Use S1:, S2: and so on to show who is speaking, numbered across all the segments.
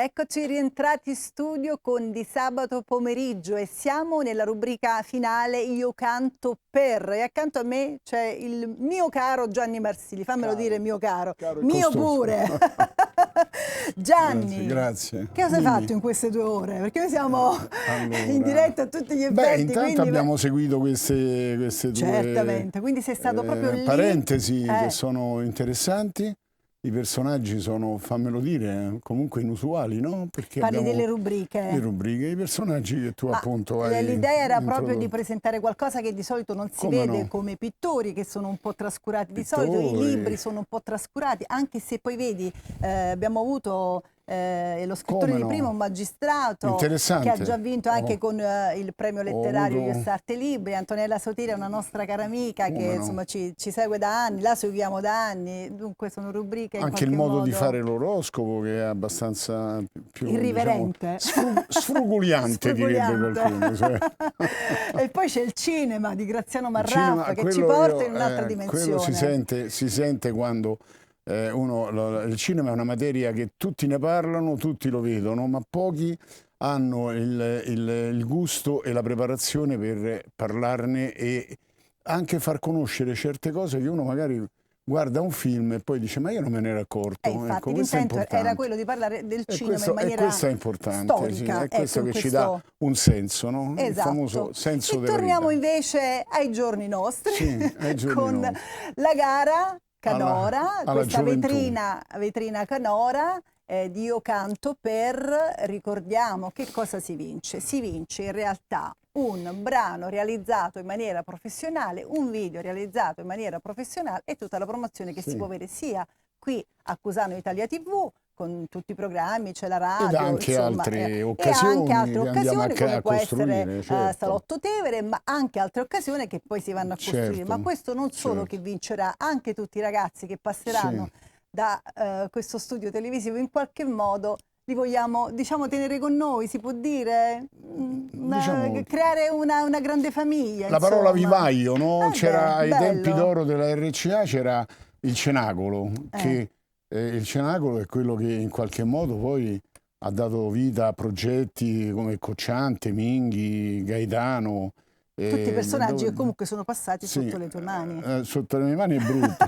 S1: Eccoci rientrati in studio con Di Sabato Pomeriggio e siamo nella rubrica finale Io canto per, e accanto a me c'è il mio caro Gianni Marsili, fammelo dire mio caro
S2: e
S1: mio
S2: costoso.
S1: Pure. Gianni,
S2: Grazie.
S1: che cosa hai fatto in queste 2 ore? Perché noi siamo in diretta a tutti gli effetti.
S2: Intanto
S1: quindi
S2: abbiamo seguito queste
S1: certamente, quindi sei stato proprio lì.
S2: parentesi che sono interessanti. I personaggi sono, fammelo dire, comunque inusuali, no? Perché
S1: parli delle rubriche.
S2: Le rubriche, i personaggi che tu appunto hai
S1: l'idea era
S2: introdotto.
S1: proprio di presentare qualcosa che di solito non si vede, come pittori che sono un po' trascurati. Di solito i libri sono un po' trascurati, anche se poi vedi, abbiamo avuto lo scrittore di prima, un magistrato che ha già vinto anche con il premio letterario Io Arte Libri. Antonella Sotira è una nostra cara amica che insomma ci segue da anni, la seguiamo da anni, dunque sono rubriche
S2: anche il modo di fare l'oroscopo che è abbastanza più
S1: irriverente,
S2: diciamo, sfrugugliante direbbe qualcuno, cioè.
S1: E poi c'è il cinema di Graziano Marraffa che ci porta in un'altra dimensione.
S2: Quello si sente quando il cinema è una materia che tutti ne parlano, tutti lo vedono, ma pochi hanno il gusto e la preparazione per parlarne e anche far conoscere certe cose che uno magari guarda un film e poi dice ma io non me ne ero accorto.
S1: Infatti l'intento era quello di parlare del cinema in maniera
S2: questo è importante,
S1: storica.
S2: Sì, è questo che ci dà un senso, no?
S1: Esatto.
S2: Il famoso senso della
S1: torniamo
S2: vita.
S1: invece ai giorni nostri,
S2: sì, ai giorni
S1: con
S2: nostri.
S1: La gara canora, questa
S2: gioventù.
S1: vetrina canora di Io canto per. Ricordiamo che cosa si vince. Si vince in realtà un brano realizzato in maniera professionale, un video realizzato in maniera professionale e tutta la promozione che si può avere sia qui a Cusano Italia TV con tutti i programmi, c'è la radio,
S2: ed anche altre occasioni
S1: come può essere
S2: certo.
S1: Salotto Tevere, ma anche altre occasioni che poi si vanno a costruire. Ma questo non solo che vincerà, anche tutti i ragazzi che passeranno da questo studio televisivo in qualche modo li vogliamo, diciamo, tenere con noi, si può dire? Creare una grande famiglia.
S2: La parola vivaio, no? C'era ai tempi d'oro della RCA c'era il cenacolo, che il cenacolo è quello che in qualche modo poi ha dato vita a progetti come Cocciante, Minghi, Gaetano.
S1: Tutti i personaggi che comunque sono passati sotto le tue mani.
S2: Sotto le mie mani è brutto.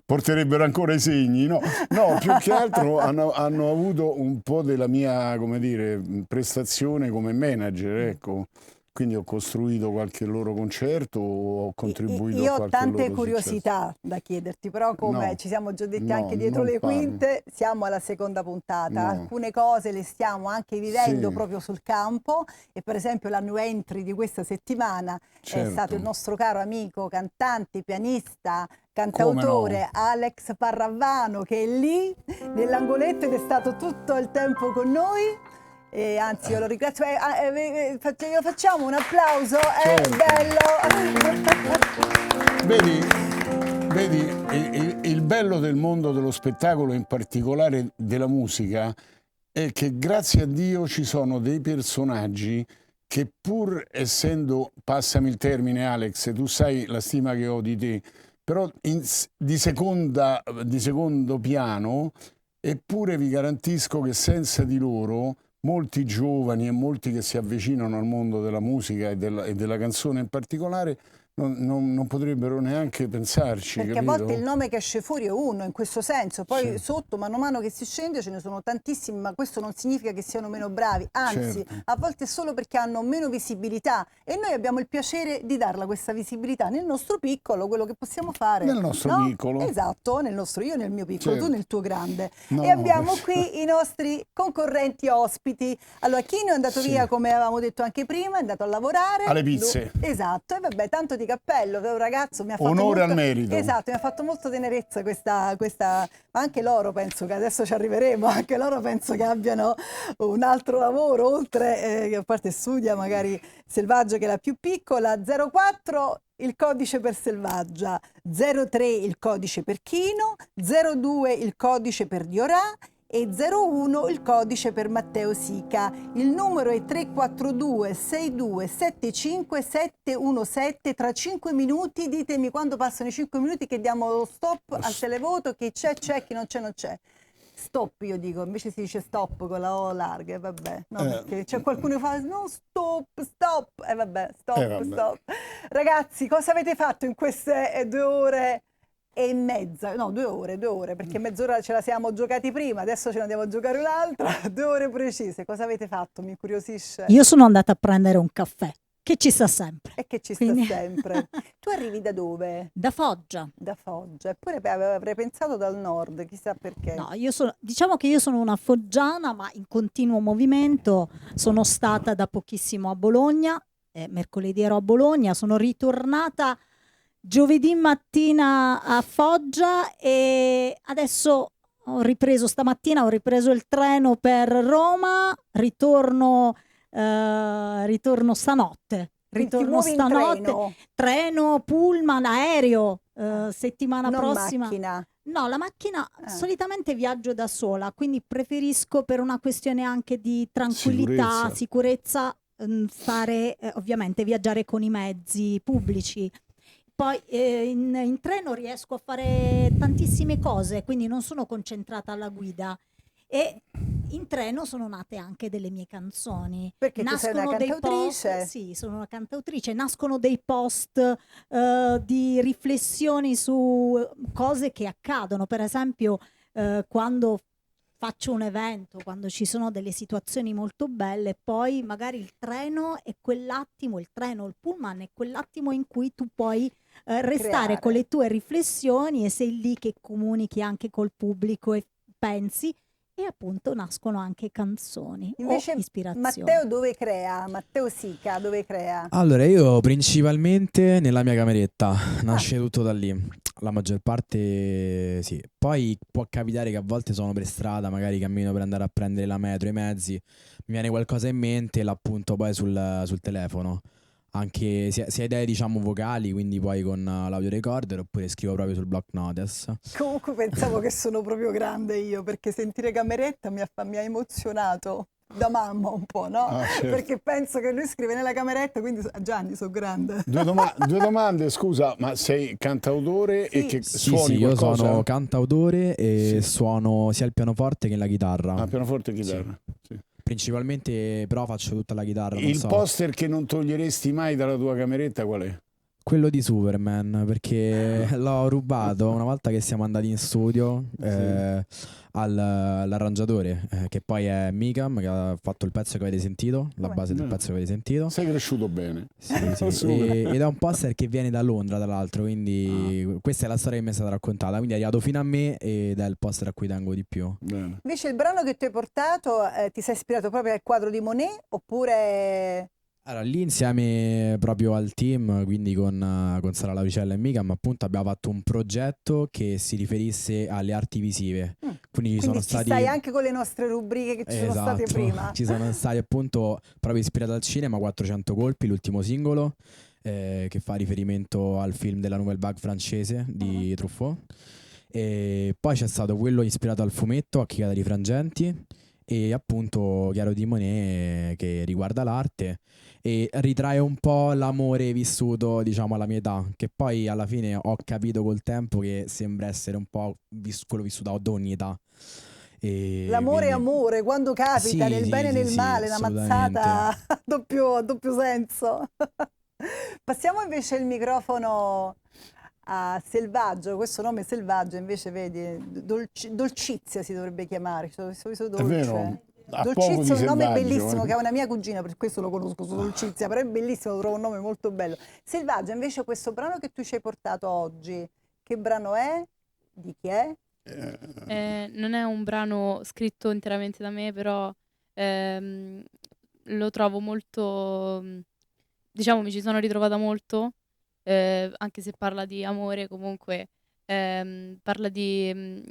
S2: Porterebbero ancora i segni, no? No, più che altro hanno avuto un po' della mia, come dire, prestazione come manager, ecco. Quindi ho costruito qualche loro concerto, ho contribuito a qualche loro
S1: Io ho tante
S2: successo.
S1: curiosità da chiederti, però come ci siamo già detti anche dietro le quinte, siamo alla seconda puntata. Alcune cose le stiamo anche vivendo proprio sul campo e per esempio la new entry di questa settimana è stato il nostro caro amico, cantante, pianista, cantautore Alex Parravano, che è lì nell'angoletto ed è stato tutto il tempo con noi. E anzi io lo ringrazio, facciamo un applauso, è bello.
S2: Vedi, il bello del mondo dello spettacolo, in particolare della musica, è che grazie a Dio ci sono dei personaggi che pur essendo, passami il termine Alex, tu sai la stima che ho di te, però di secondo piano, eppure vi garantisco che senza di loro molti giovani e molti che si avvicinano al mondo della musica e della canzone in particolare non potrebbero neanche pensarci.
S1: Perché
S2: capito?
S1: A volte il nome che esce fuori è uno, in questo senso, poi sotto, mano a mano che si scende, ce ne sono tantissimi, ma questo non significa che siano meno bravi, anzi, a volte è solo perché hanno meno visibilità e noi abbiamo il piacere di darla questa visibilità nel nostro piccolo, quello che possiamo fare.
S2: Nel nostro piccolo.
S1: Esatto, io nel mio piccolo, tu nel tuo grande. E abbiamo qui i nostri concorrenti ospiti. Allora, Chino è andato via, come avevamo detto anche prima, è andato a lavorare.
S2: Alle pizze.
S1: Esatto, e vabbè, tanto di cappello, un ragazzo mi ha fatto
S2: onore al merito.
S1: Esatto, mi ha fatto molto tenerezza questa, ma anche loro penso che adesso ci arriveremo, anche loro penso che abbiano un altro lavoro, oltre che a parte studia magari Selvaggia che è la più piccola, 04 il codice per Selvaggia, 03 il codice per Chino, 02 il codice per Diorà e 01 il codice per Matteo Sica. Il numero è 342 6275 717. Tra 5 minuti ditemi quando passano i 5 minuti che diamo lo stop al televoto, chi c'è, chi non c'è, non c'è. Stop, io dico, invece si dice stop con la O larga, e vabbè, no, perché c'è qualcuno che fa no, stop, e vabbè,
S2: vabbè.
S1: stop. Ragazzi, cosa avete fatto in queste 2 ore e mezza? No, 2 ore, perché mezz'ora ce la siamo giocati prima, adesso ce ne andiamo a giocare un'altra, 2 ore precise. Cosa avete fatto? Mi incuriosisce.
S3: Io sono andata a prendere un caffè, che ci sta sempre.
S1: E che ci
S3: Quindi-
S1: sta sempre. Tu arrivi da dove?
S3: Da Foggia.
S1: Da Foggia. Eppure avrei pensato dal nord, chissà perché.
S3: No, diciamo che io sono una foggiana, ma in continuo movimento. Sono stata da pochissimo a Bologna, mercoledì ero a Bologna, sono ritornata giovedì mattina a Foggia e adesso stamattina ho ripreso il treno per Roma, ritorno stanotte.
S1: Quindi ti
S3: Ritorno
S1: muovi in
S3: stanotte, treno, pullman, aereo, settimana
S1: non
S3: prossima.
S1: macchina.
S3: No, la macchina solitamente viaggio da sola, quindi preferisco per una questione anche di tranquillità, sicurezza, ovviamente viaggiare con i mezzi pubblici. Poi in treno riesco a fare tantissime cose, quindi non sono concentrata alla guida. E in treno sono nate anche delle mie canzoni.
S1: Perché tu sei una cantautrice?
S3: Sì, sono una cantautrice. Nascono dei post di riflessioni su cose che accadono. Per esempio, quando faccio un evento, quando ci sono delle situazioni molto belle, poi magari il treno, il pullman è quell'attimo in cui tu puoi restare
S1: Creare.
S3: con le tue riflessioni e sei lì che comunichi anche col pubblico e pensi. E appunto nascono anche canzoni
S1: Invece
S3: o ispirazioni.
S1: Matteo dove crea? Matteo Sica dove crea?
S4: Allora, io principalmente nella mia cameretta, nasce tutto da lì, la maggior parte sì. Poi può capitare che a volte sono per strada, magari cammino per andare a prendere la metro, i mezzi, mi viene qualcosa in mente e l'appunto poi sul telefono. Anche sia idee diciamo vocali, quindi poi con l'audio recorder, oppure scrivo proprio sul block notes.
S1: Comunque pensavo che sono proprio grande io, perché sentire cameretta mi ha emozionato da mamma un po', no?
S2: Certo.
S1: Perché penso che lui scrive nella cameretta, quindi Gianni, sono grande.
S2: Due domande, scusa, ma sei cantautore
S1: Sì.
S2: e che
S4: Sì,
S2: suoni
S4: io
S2: qualcosa?
S4: sono cantautore e suono sia il pianoforte che la chitarra.
S2: Ah, pianoforte e chitarra. Sì.
S4: Principalmente però faccio tutta la chitarra. non
S2: Il
S4: so.
S2: poster che non toglieresti mai dalla tua cameretta qual è?
S4: Quello di Superman, perché l'ho rubato una volta che siamo andati in studio all'arrangiatore, che poi è Mikam, che ha fatto il pezzo che avete sentito, la base del pezzo che avete sentito.
S2: Sei cresciuto bene.
S4: Sì, ed è un poster che viene da Londra, tra l'altro, quindi questa è la storia che mi è stata raccontata, quindi è arrivato fino a me ed è il poster a cui tengo di più.
S2: Bene.
S1: Invece il brano che tu hai portato ti sei ispirato proprio al quadro di Monet oppure...
S4: Allora, lì insieme proprio al team, quindi con Sara Lauricella e Mikam, appunto abbiamo fatto un progetto che si riferisse alle arti visive. Quindi
S1: Quindi ci stai anche con le nostre rubriche che ci sono state prima.
S4: Ci sono stati appunto proprio ispirati al cinema 400 colpi, l'ultimo singolo, che fa riferimento al film della Nouvelle Vague francese di Truffaut. E poi c'è stato quello ispirato al fumetto A Chicata di Frangenti e appunto Chiaro di Monet che riguarda l'arte e ritrae un po' l'amore vissuto diciamo alla mia età, che poi alla fine ho capito col tempo che sembra essere un po' quello vissuto ad ogni età. E
S1: L'amore è
S4: quindi-
S1: amore, quando capita,
S4: Sì,
S1: nel
S4: sì,
S1: bene e
S4: sì,
S1: nel
S4: sì,
S1: male, una
S4: assolutamente.
S1: mazzata a doppio senso. Passiamo invece il microfono a Selvaggio, questo nome Selvaggio invece vedi, Dolcizia si dovrebbe chiamare, dolce.
S2: È vero. A poco
S1: Dolcizia
S2: di
S1: è un nome
S2: Selvaggio,
S1: bellissimo che ha una mia cugina, per questo lo conosco, su Dolcizia, però è bellissimo, lo trovo un nome molto bello. Selvaggio invece questo brano che tu ci hai portato oggi, che brano è? Di chi è?
S5: Non è un brano scritto interamente da me, però lo trovo molto, diciamo, mi ci sono ritrovata molto, anche se parla di amore, comunque parla di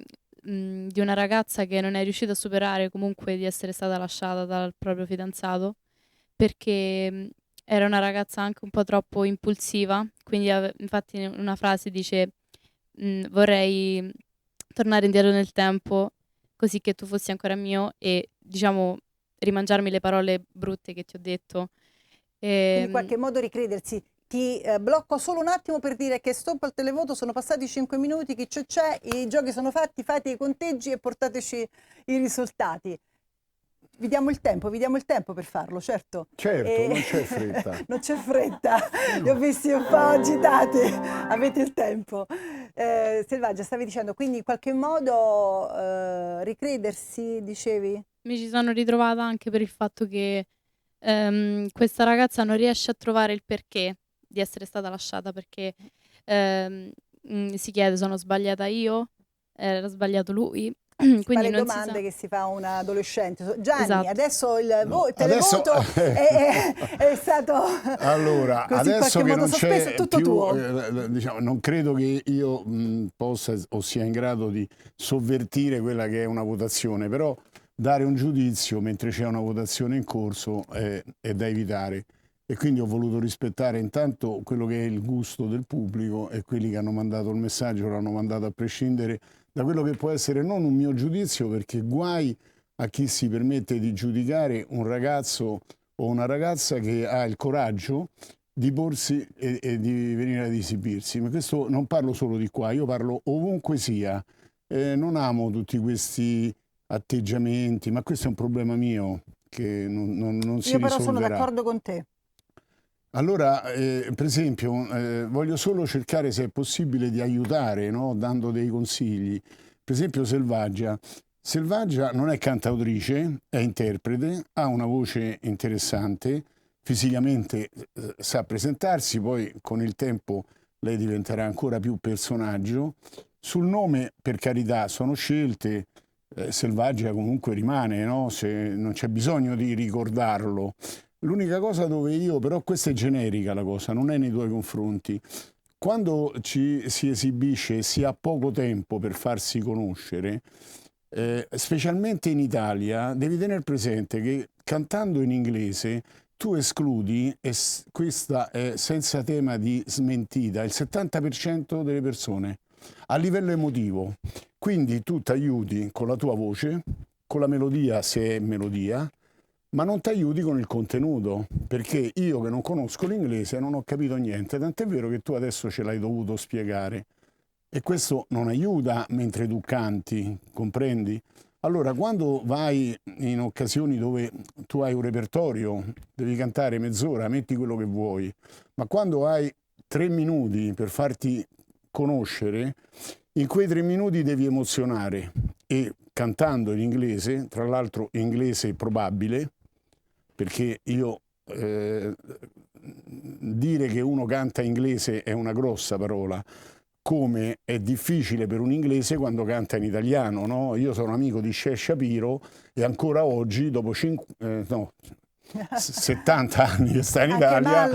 S5: una ragazza che non è riuscita a superare comunque di essere stata lasciata dal proprio fidanzato, perché era una ragazza anche un po' troppo impulsiva, quindi infatti in una frase dice vorrei tornare indietro nel tempo così che tu fossi ancora mio e diciamo rimangiarmi le parole brutte che ti ho detto.
S1: Quindi in qualche modo ricredersi. ti blocco solo un attimo per dire che stop al televoto, sono passati 5 minuti, chi c'è, i giochi sono fatti, fate i conteggi e portateci i risultati. Vi diamo il tempo per farlo, certo.
S2: Certo, non c'è fretta.
S1: Non c'è fretta, li ho visti un po' agitati, avete il tempo. Selvaggia, stavi dicendo, quindi in qualche modo ricredersi, dicevi?
S5: Mi ci sono ritrovata anche per il fatto che questa ragazza non riesce a trovare il perché di essere stata lasciata, perché si chiede: sono sbagliata io? Era sbagliato lui? Quindi
S1: le
S5: non si
S1: domande
S5: sa.
S1: che si fa un adolescente. Gianni,
S5: Esatto.
S1: adesso il
S2: Adesso-
S1: televoto è stato
S2: Allora,
S1: così in
S2: adesso
S1: qualche
S2: che
S1: modo
S2: non
S1: sospeso,
S2: c'è
S1: è tutto
S2: più,
S1: tuo.
S2: diciamo, non credo che io possa o sia in grado di sovvertire quella che è una votazione, però dare un giudizio mentre c'è una votazione in corso è da evitare. E quindi ho voluto rispettare intanto quello che è il gusto del pubblico, e quelli che hanno mandato il messaggio l'hanno mandato a prescindere da quello che può essere non un mio giudizio, perché guai a chi si permette di giudicare un ragazzo o una ragazza che ha il coraggio di porsi e di venire ad esibirsi. Ma questo non parlo solo di qua, io parlo ovunque sia. Non amo tutti questi atteggiamenti, ma questo è un problema mio che non si
S1: Io però sono
S2: risolverà.
S1: d'accordo con te.
S2: Allora, per esempio, voglio solo cercare, se è possibile, di aiutare, no? Dando dei consigli. Per esempio Selvaggia. Selvaggia non è cantautrice, è interprete, ha una voce interessante, fisicamente sa presentarsi, poi con il tempo lei diventerà ancora più personaggio. Sul nome, per carità, sono scelte, Selvaggia comunque rimane, no? Non c'è bisogno di ricordarlo. L'unica cosa dove io, però questa è generica la cosa, non è nei tuoi confronti. Quando ci si esibisce e si ha poco tempo per farsi conoscere, specialmente in Italia, devi tenere presente che cantando in inglese tu escludi, e questa è senza tema di smentita, il 70% delle persone a livello emotivo. Quindi tu ti aiuti con la tua voce, con la melodia se è melodia, ma non ti aiuti con il contenuto, perché io che non conosco l'inglese non ho capito niente, tant'è vero che tu adesso ce l'hai dovuto spiegare. E questo non aiuta mentre tu canti, comprendi? Allora, quando vai in occasioni dove tu hai un repertorio, devi cantare mezz'ora, metti quello che vuoi, ma quando hai 3 minuti per farti conoscere, in quei 3 minuti devi emozionare, e cantando in inglese, tra l'altro inglese probabile, perché io dire che uno canta inglese è una grossa parola, come è difficile per un inglese quando canta in italiano, no? Io sono amico di Shea Shapiro e ancora oggi, dopo 70 anni che sta in Italia,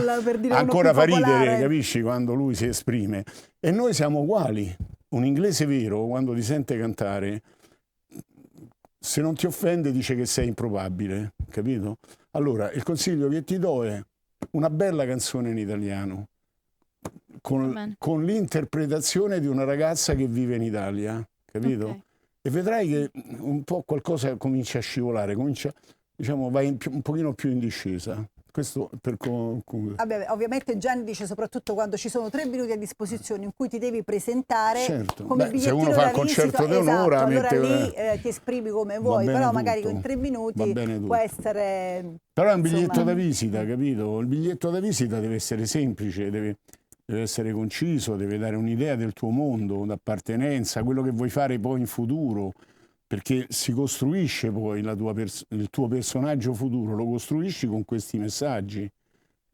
S2: ancora fa ridere, capisci, quando lui si esprime. E noi siamo uguali. Un inglese vero, quando ti sente cantare, se non ti offende dice che sei improbabile, capito? Allora, il consiglio che ti do è una bella canzone in italiano, con l'interpretazione di una ragazza che vive in Italia, capito? Okay. E vedrai che un po' qualcosa comincia a scivolare, diciamo, vai un pochino più in discesa. Questo per
S1: Vabbè, ovviamente Gianni dice soprattutto quando ci sono 3 minuti a disposizione in cui ti devi presentare,
S2: certo.
S1: Come
S2: se uno fa il concerto di un'ora,
S1: allora lì ti esprimi come vuoi, però magari in 3 minuti può essere...
S2: Però è un biglietto da visita, capito? Il biglietto da visita deve essere semplice, deve essere conciso, deve dare un'idea del tuo mondo, d'appartenenza, quello che vuoi fare poi in futuro, perché si costruisce poi il tuo personaggio futuro, lo costruisci con questi messaggi,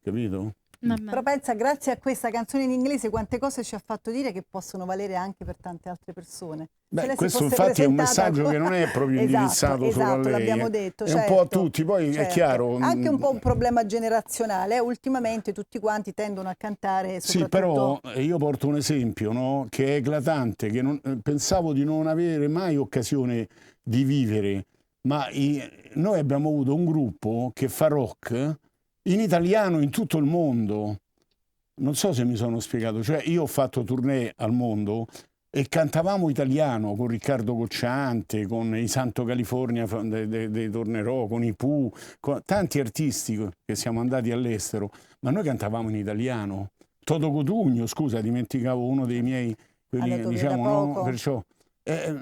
S2: capito?
S1: Però pensa, grazie a questa canzone in inglese, quante cose ci ha fatto dire che possono valere anche per tante altre persone.
S2: Beh, questo infatti è un messaggio che non è proprio indirizzato solo a lei,
S1: l'abbiamo detto,
S2: è un po' a tutti, poi è chiaro.
S1: Anche un po' un problema generazionale, ultimamente tutti quanti tendono a cantare soprattutto...
S2: Sì, però io porto un esempio, no? Che è eclatante, che pensavo di non avere mai occasione di vivere, ma noi abbiamo avuto un gruppo che fa rock in italiano in tutto il mondo. Non so se mi sono spiegato, cioè io ho fatto tournée al mondo e cantavamo italiano con Riccardo Cocciante, con i Santo California dei Tornerò, con i Pooh, con tanti artisti che siamo andati all'estero, ma noi cantavamo in italiano. Toto Cutugno, scusa, dimenticavo uno dei miei, quelli
S1: Andato via
S2: diciamo,
S1: da
S2: no,
S1: poco.
S2: perciò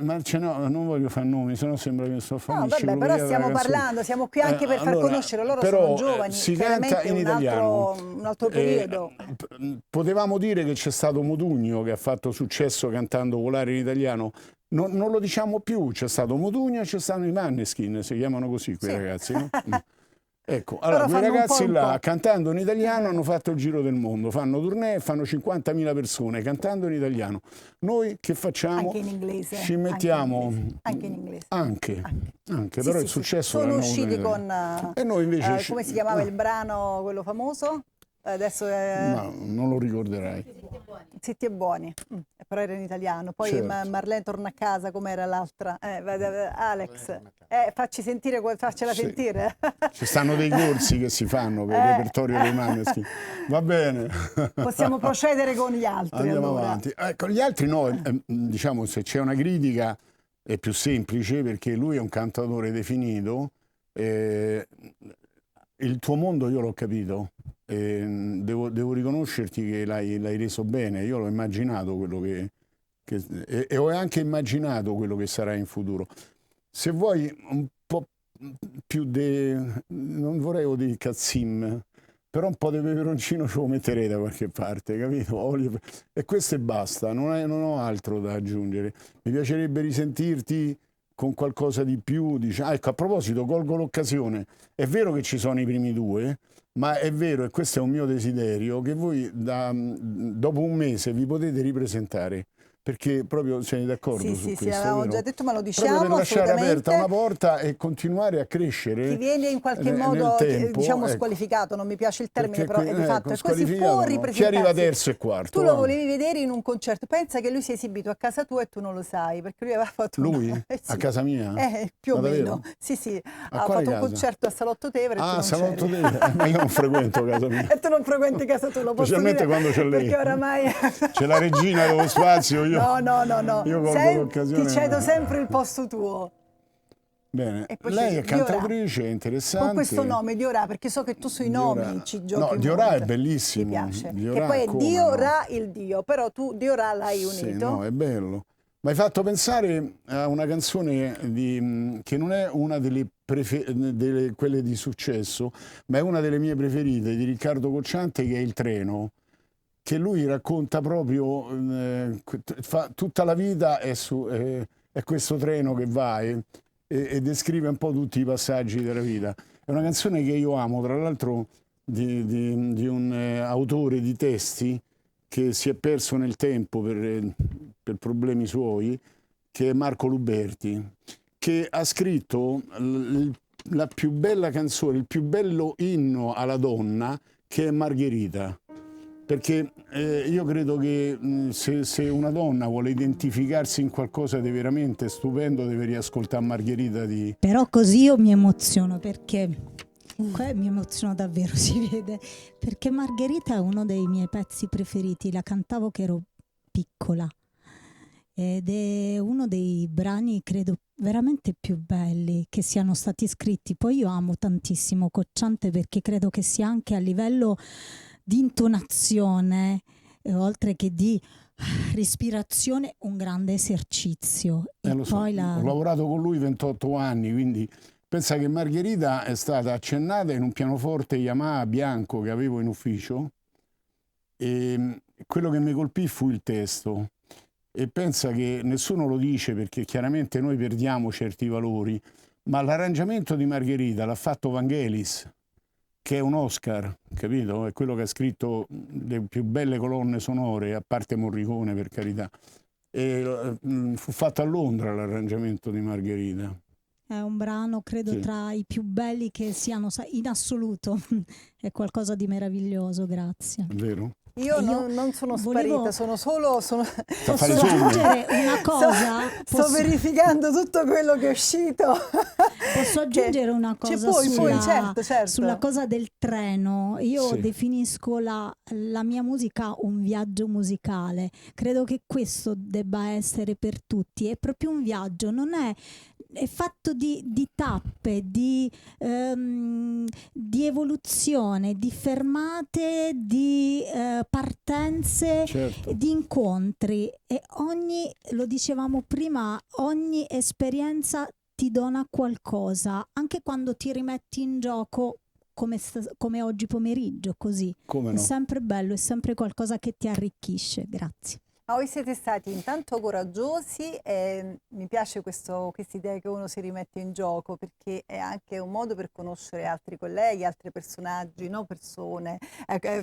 S2: ma non voglio fare nomi, sennò sembra che sto a fare
S1: No, vabbè, però stiamo parlando, siamo qui anche per far
S2: allora,
S1: conoscere, loro
S2: però,
S1: sono giovani,
S2: si
S1: chiaramente
S2: canta in
S1: un
S2: italiano.
S1: un altro periodo.
S2: Potevamo dire che c'è stato Modugno che ha fatto successo cantando Volare in italiano. Non lo diciamo più, c'è stato Modugno e c'è stato i Maneskin, si chiamano così quei
S1: Sì.
S2: ragazzi, no? Ecco, allora quei
S1: fanno un
S2: ragazzi
S1: po', un
S2: là
S1: po'.
S2: cantando in italiano hanno fatto il giro del mondo, fanno tournée, fanno 50.000 persone cantando in italiano. Noi che facciamo?
S1: Anche in inglese.
S2: Ci mettiamo
S1: Anche in inglese.
S2: anche,
S1: Sì,
S2: però
S1: sì,
S2: il
S1: sì.
S2: successo
S1: Sono
S2: l'hanno
S1: usciti
S2: avuto in
S1: con
S2: e noi invece
S1: come si chiamava il brano, quello famoso? Adesso
S2: no, non lo ricorderai.
S1: Zitti e buoni, però era in italiano. Poi
S2: Certo.
S1: Marlene torna a casa, com'era l'altra? Alex, facci sentire, faccela
S2: Sì.
S1: sentire.
S2: Ci stanno dei corsi che si fanno per il repertorio dei Maneskin. Va bene.
S1: Possiamo procedere con gli altri.
S2: Andiamo
S1: allora.
S2: avanti. Con gli altri no, diciamo se c'è una critica è più semplice perché lui è un cantautore definito. Il tuo mondo io l'ho capito. Devo riconoscerti che l'hai reso bene. Io l'ho immaginato quello e ho anche immaginato quello che sarà in futuro. Se vuoi un po' più non vorrei dire cazzim, però un po' di peperoncino ce lo metterei da qualche parte, capito? Olio, e questo e basta, non ho altro da aggiungere. Mi piacerebbe risentirti con qualcosa di più. Ecco, a proposito, colgo l'occasione. È vero che ci sono i primi due, ma è vero, e questo è un mio desiderio, che voi dopo un mese vi potete ripresentare. Perché proprio sei d'accordo
S1: Sì,
S2: su
S1: sì,
S2: questo?
S1: sì, l'avevamo già detto, ma lo
S2: Proprio
S1: diciamo
S2: per lasciare
S1: assolutamente.
S2: aperta una porta e continuare a crescere.
S1: Chi viene in qualche
S2: nel
S1: modo,
S2: tempo,
S1: diciamo,
S2: ecco.
S1: squalificato, non mi piace il termine,
S2: Perché
S1: però è di fatto è così,
S2: squalificato
S1: può
S2: no.
S1: ripresentarsi.
S2: Chi arriva terzo e quarto?
S1: Tu lo volevi vedere in un concerto, pensa che lui si è esibito a casa tua e tu non lo sai, perché lui aveva fatto
S2: Lui?
S1: sì.
S2: A casa mia?
S1: Più o
S2: Ma
S1: meno.
S2: davvero?
S1: Sì, sì,
S2: A
S1: ha
S2: quale
S1: fatto un
S2: casa?
S1: concerto a Salotto Tevere e tu non
S2: Salotto
S1: c'eri.
S2: Tevere, ma io non frequento casa mia.
S1: E tu non frequenti casa tua, lo posso
S2: Specialmente
S1: dire,
S2: quando c'è lei.
S1: perché oramai
S2: C'è la regina dello spazio, io
S1: no.
S2: io colgo l'occasione.
S1: Ti cedo sempre il posto tuo.
S2: Bene,
S1: E poi
S2: lei
S1: c'è
S2: è cantautrice, è interessante.
S1: Con questo nome, Diorà, perché so che tu sui
S2: Diorà.
S1: nomi ci giochi
S2: No, Diorà
S1: molto.
S2: è bellissimo.
S1: Ti piace.
S2: Diorà,
S1: che poi è
S2: come
S1: Diorà il Dio, però tu Diorà l'hai unito.
S2: Sì, no, è bello. Mi hai fatto pensare a una canzone che non è una delle quelle di successo, ma è una delle mie preferite, di Riccardo Cocciante, che è Il treno, che lui racconta proprio, tutta la vita è questo treno che va e descrive un po' tutti i passaggi della vita. È una canzone che io amo, tra l'altro di un autore di testi che si è perso nel tempo per problemi suoi, che è Marco Luberti, che ha scritto la più bella canzone, il più bello inno alla donna, che è Margherita. Perché io credo che se una donna vuole identificarsi in qualcosa di veramente stupendo, deve riascoltare Margherita di...
S3: Però così io mi emoziono, perché mi emoziono davvero, si vede, perché Margherita è uno dei miei pezzi preferiti, la cantavo che ero piccola ed è uno dei brani, credo, veramente più belli che siano stati scritti. Poi io amo tantissimo Cocciante perché credo che sia anche a livello di intonazione, oltre che di respirazione, un grande esercizio. E
S2: lo so.
S3: poi
S2: Ho lavorato con lui 28 anni, quindi pensa che Margherita è stata accennata in un pianoforte Yamaha bianco che avevo in ufficio, e quello che mi colpì fu il testo. E pensa che nessuno lo dice perché chiaramente noi perdiamo certi valori, ma l'arrangiamento di Margherita l'ha fatto Vangelis, che è un Oscar, capito? È quello che ha scritto le più belle colonne sonore, a parte Morricone, per carità. E fu fatto a Londra l'arrangiamento di Margherita.
S3: È un brano, credo, tra i più belli che siano in assoluto. È qualcosa di meraviglioso, grazie.
S2: È vero?
S1: Io non sono sparita, sono solo...
S3: Posso aggiungere una cosa?
S1: Sto verificando tutto quello che è uscito.
S3: Posso aggiungere una cosa
S1: certo.
S3: sulla cosa del treno? Io definisco la mia musica un viaggio musicale. Credo che questo debba essere per tutti. È proprio un viaggio, non è è fatto di tappe, di evoluzione, di fermate, di partenze,
S2: Certo.
S3: di incontri, e lo dicevamo prima, ogni esperienza ti dona qualcosa, anche quando ti rimetti in gioco come oggi pomeriggio, così.
S2: Come
S3: È
S2: no?
S3: sempre bello, è sempre qualcosa che ti arricchisce. Grazie.
S1: Ma voi siete stati intanto coraggiosi e mi piace questa idea che uno si rimette in gioco, perché è anche un modo per conoscere altri colleghi, altri personaggi, no? Persone.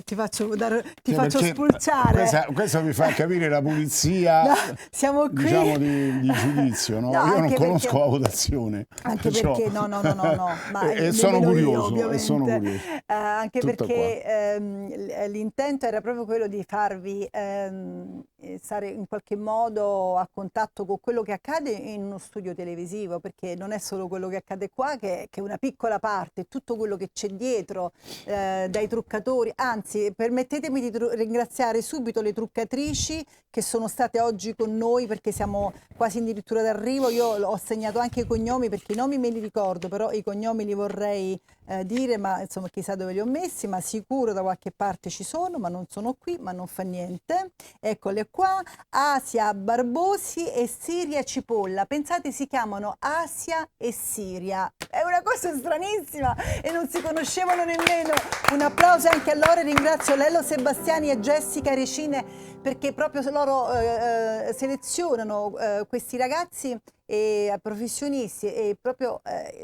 S1: Ti faccio
S2: Perché
S1: spulciare.
S2: questo mi fa capire la pulizia,
S1: No, siamo qui.
S2: diciamo, di giudizio, no?
S1: No,
S2: Io non
S1: anche
S2: conosco
S1: perché-
S2: la votazione.
S1: Anche
S2: perciò-
S1: perché no, ma
S2: E sono
S1: nemmeno io,
S2: curioso,
S1: ovviamente. Anche
S2: Tutto
S1: perché l'intento era proprio quello di farvi stare in qualche modo a contatto con quello che accade in uno studio televisivo, perché non è solo quello che accade qua, che è una piccola parte, tutto quello che c'è dietro, dai truccatori. Anzi, permettetemi di ringraziare subito le truccatrici che sono state oggi con noi, perché siamo quasi addirittura d'arrivo. Io ho segnato anche i cognomi, perché i nomi me li ricordo, però i cognomi li vorrei dire, ma insomma chissà dove li ho messi, ma sicuro da qualche parte ci sono, ma non sono qui, ma non fa niente. Eccole qua: Asia Barbosi e Siria Cipolla. Pensate, si chiamano Asia e Siria. È una cosa stranissima e non si conoscevano nemmeno. Un applauso anche a loro, e ringrazio Lello Sebastiani e Jessica Recine, perché proprio loro selezionano questi ragazzi professionisti e proprio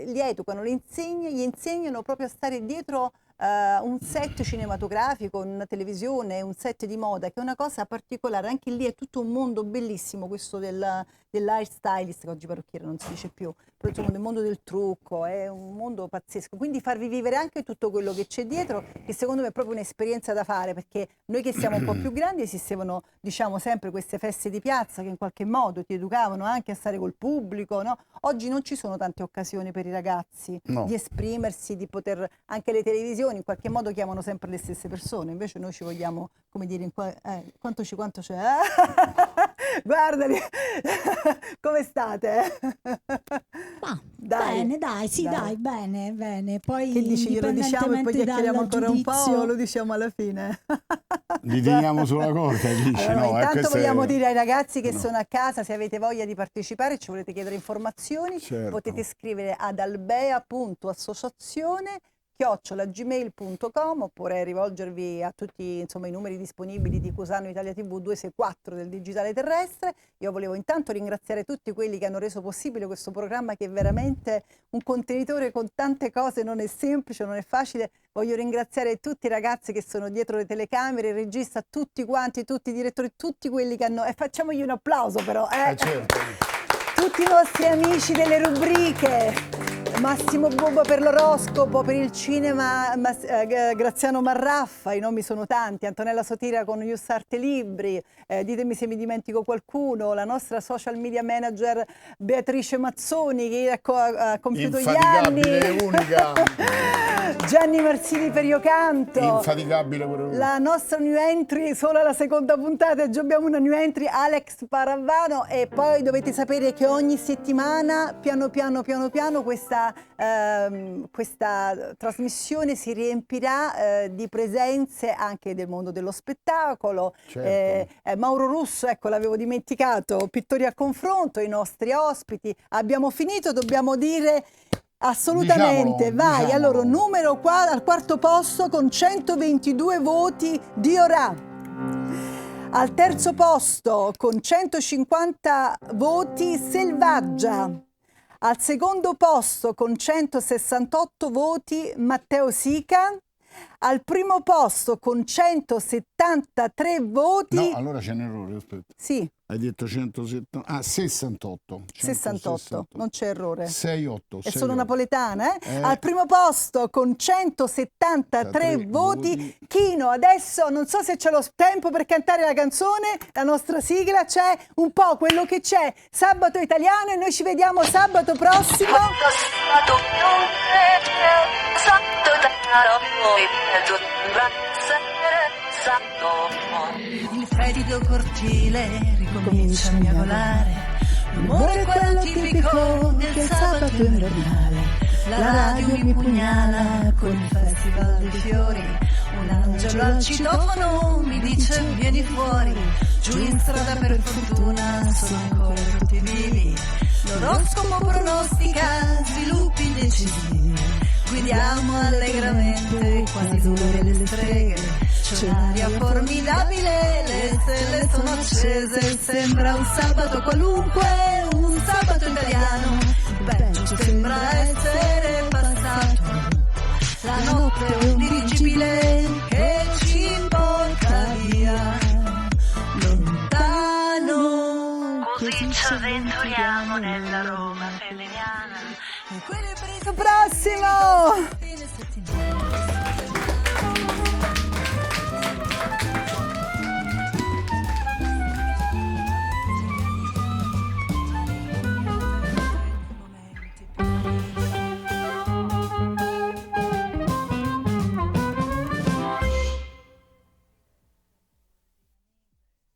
S1: li educano, gli insegnano proprio a stare dietro un set cinematografico, una televisione, un set di moda, che è una cosa particolare. Anche lì è tutto un mondo bellissimo, questo dell'hair stylist, che oggi parrucchiere non si dice più, però insomma del mondo del trucco, è un mondo pazzesco. Quindi farvi vivere anche tutto quello che c'è dietro, che secondo me è proprio un'esperienza da fare, perché noi che siamo un po' più grandi esistevano, diciamo, sempre queste feste di piazza che in qualche modo ti educavano anche a stare col pubblico, no? Oggi non ci sono tante occasioni per i ragazzi di esprimersi, di poter, anche le televisioni in qualche modo chiamano sempre le stesse persone, invece noi ci vogliamo, come dire, quanto c'è? Guardali, come state?
S3: Bene, bene. Poi
S1: che dici, glielo diciamo e poi chiacchieriamo ancora un po', o lo diciamo alla fine?
S2: Li teniamo sulla corda, dici?
S1: Allora, intanto vogliamo dire ai ragazzi che sono a casa, se avete voglia di partecipare e ci volete chiedere informazioni, potete scrivere ad albea.associazione@gmail.com, oppure rivolgervi a tutti, insomma, i numeri disponibili di Cusano Italia TV 264 del digitale terrestre. Io volevo intanto ringraziare tutti quelli che hanno reso possibile questo programma, che è veramente un contenitore con tante cose, non è semplice, non è facile. Voglio ringraziare tutti i ragazzi che sono dietro le telecamere, il regista, tutti quanti, tutti i direttori, tutti quelli che hanno... facciamogli un applauso però,
S2: Certo.
S1: Tutti i nostri amici delle rubriche, Massimo Bobo per l'oroscopo, per il cinema Graziano Marraffa, i nomi sono tanti, Antonella Sotira con Ius Arte Libri, ditemi se mi dimentico qualcuno, la nostra social media manager Beatrice Mazzoni, che ha compiuto gli anni,
S2: unica.
S1: Gianni Marsini per Io Canto,
S2: Infaticabile pure lui. La
S1: nostra new entry, solo alla seconda puntata, e già abbiamo una new entry, Alex Paravano. E poi dovete sapere che ogni settimana, piano piano, questa trasmissione si riempirà di presenze anche del mondo dello spettacolo. Mauro Russo, ecco, l'avevo dimenticato, Pittori a confronto, i nostri ospiti. Abbiamo finito, dobbiamo dire... Assolutamente, vai. Allora, numero qua al quarto posto con 122 voti Diorà. Al terzo posto con 150 voti Selvaggia. Al secondo posto con 168 voti Matteo Sica. Al primo posto con 173 voti...
S2: No, allora c'è un errore, aspetta.
S1: Sì.
S2: Hai detto 170... Ah, 68.
S1: 68, non c'è errore.
S2: 68.
S1: È solo napoletana, Al primo posto con 173 voti Chino. Adesso non so se c'è lo tempo per cantare la canzone, la nostra sigla, c'è un po' quello che c'è. Sabato Italiano, e noi ci vediamo sabato prossimo.
S6: Il freddo cortile ricomincia a miagolare,
S1: L'umore è quello tipico del sabato invernale. La radio mi pugnala con il festival dei fiori. Un angelo al citofono mi dice vieni fuori. Giù in strada per fortuna sono ancora tutti vivi. L'oroscopo pronostica sviluppi decisivi. Guidiamo allegramente quasi l'ora delle streghe. C'è un'aria formidabile, le stelle sono accese. Sembra un sabato qualunque, un sabato italiano. Peggio sembra essere passato. La notte è un dirigibile che ci porta via lontano.
S6: Così ci avventuriamo nella Roma fedeliana.
S1: Prossimo!